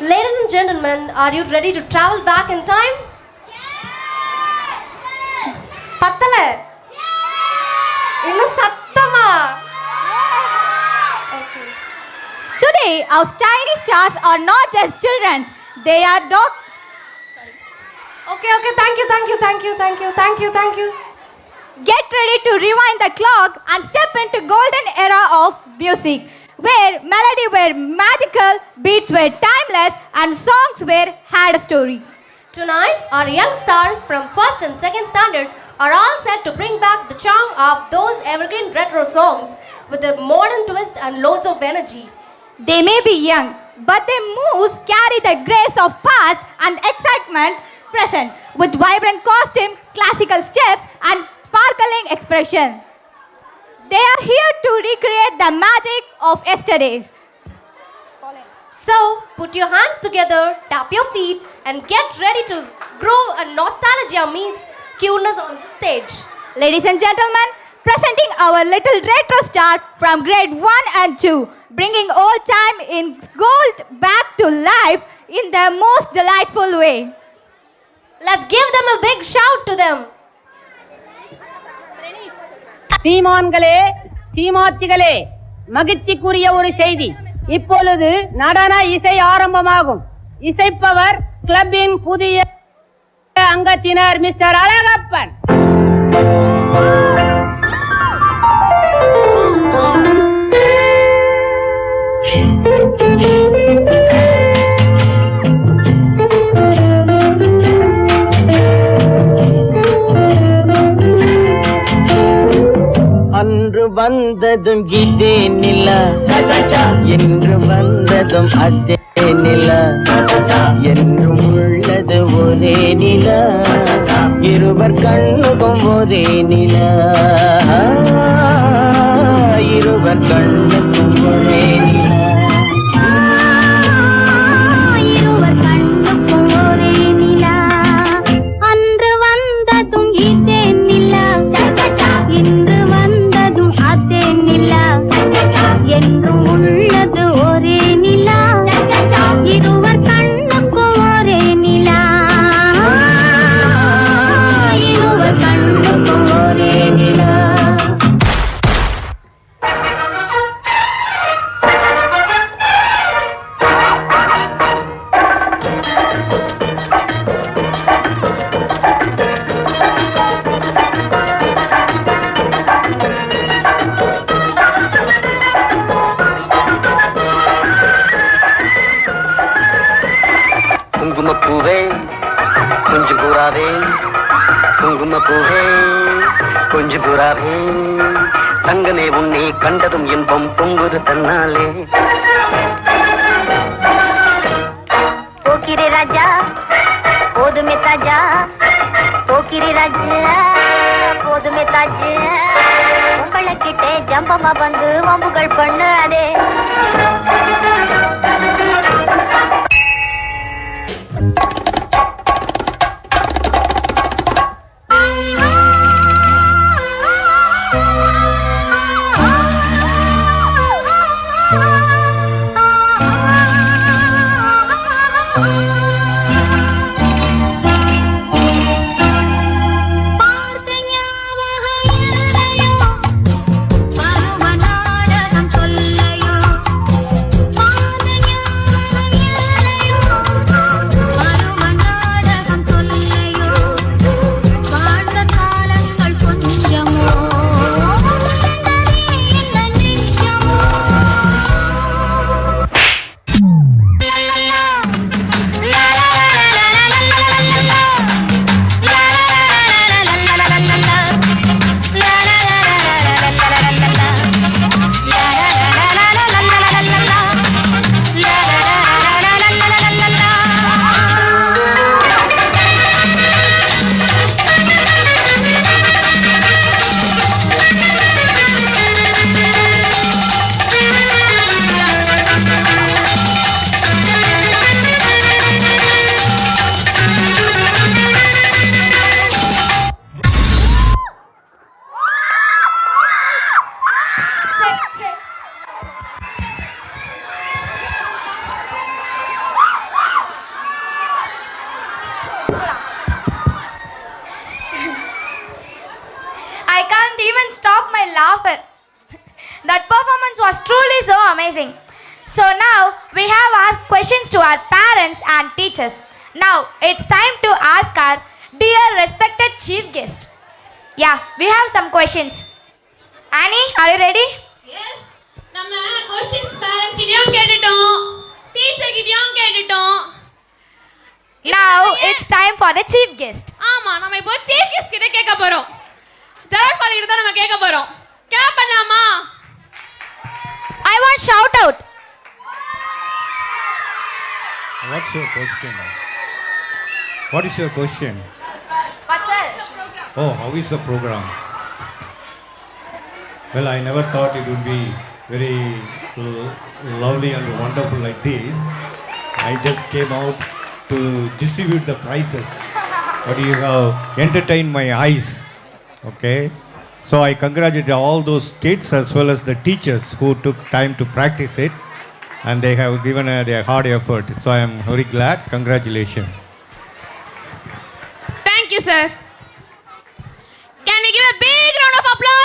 Ladies and gentlemen, are you ready to travel back in time? பத்தல இன்னும் சத்தமா. Today, our tiny stars are not just children, they are dogs. Okay, thank you. Get ready to rewind the clock and step into golden era of music, where melody were magical, beats were timeless, and songs had a story. Tonight, our young stars from first and second standard are all set to bring back the charm of those evergreen retro songs with a modern twist and loads of energy. They may be young, but their moves carry the grace of past and excitement present, with vibrant costume, classical steps, and sparkling expression. They are here to recreate the magic of yesterdays. So, put your hands together, tap your feet, and get ready to grow a nostalgia meets cuteness on the stage. Ladies and gentlemen, presenting our little retro star from grade 1 and 2, bringing old time in gold back to life in the most delightful way. Let's give them a big shout to them. சீமான்களே, சீமாத்திகளே, மகிழ்ச்சிக்குரிய ஒரு செய்தி. இப்பொழுது நடன இசை ஆரம்பமாகும். இசைப்பவர் கிளப்பின் புதிய அங்கத்தினர் mister Alagappan. அன்று வந்ததும் இதே நிலா, என்று வந்ததும் அதே நிலா, என்றும் உள்ளது ஒரே நிலா, இருவர் கண்ணுக்கும் ஒரே நிலா, இருவர் கண்ணுக்கும் ஒரே நிலா. குங்குமப்பூவே கொஞ்சம் கூறாவே, குங்குமப்பூவே கொஞ்சம் கூறாவே, தங்கமே உன்னை கண்டதும் இன்பம் பொங்குது தன்னாலே. போக்கிரி ராஜா போதுமே தாஜா, போக்கிரி ராஜா போதுமே தாஜா, உங்களை கிட்டே ஜம்பமா வந்து வம்புகள் பண்ணாதே. performance was truly so amazing. So now we have asked questions to our parents and teachers. Now it's time to ask our dear respected chief guest. Yeah, we have some questions. Annie, are you ready? Yes. நம்ம questions parents கிட்டயும் கேட்டுட்டோம். Teacher கிட்டயும் கேட்டுட்டோம். Now it's time for the chief guest. ஆமா, நம்ம இப்போ chief guest கிட்ட கேட்க போறோம். Gerald father கிட்ட தான் நம்ம கேட்க போறோம். கிளாப் பண்ணலாமா? I want shout out. What's your question? What is your question? What's that? Oh, how is the program? Well, I never thought it would be very lovely and wonderful like this. I just came out to distribute the prizes. But you have entertained my eyes. Okay? So I congratulate all those kids as well as the teachers who took time to practice it. And they have given their hard effort. So I am very glad. Congratulations. Thank you, sir. Can we give a big round of applause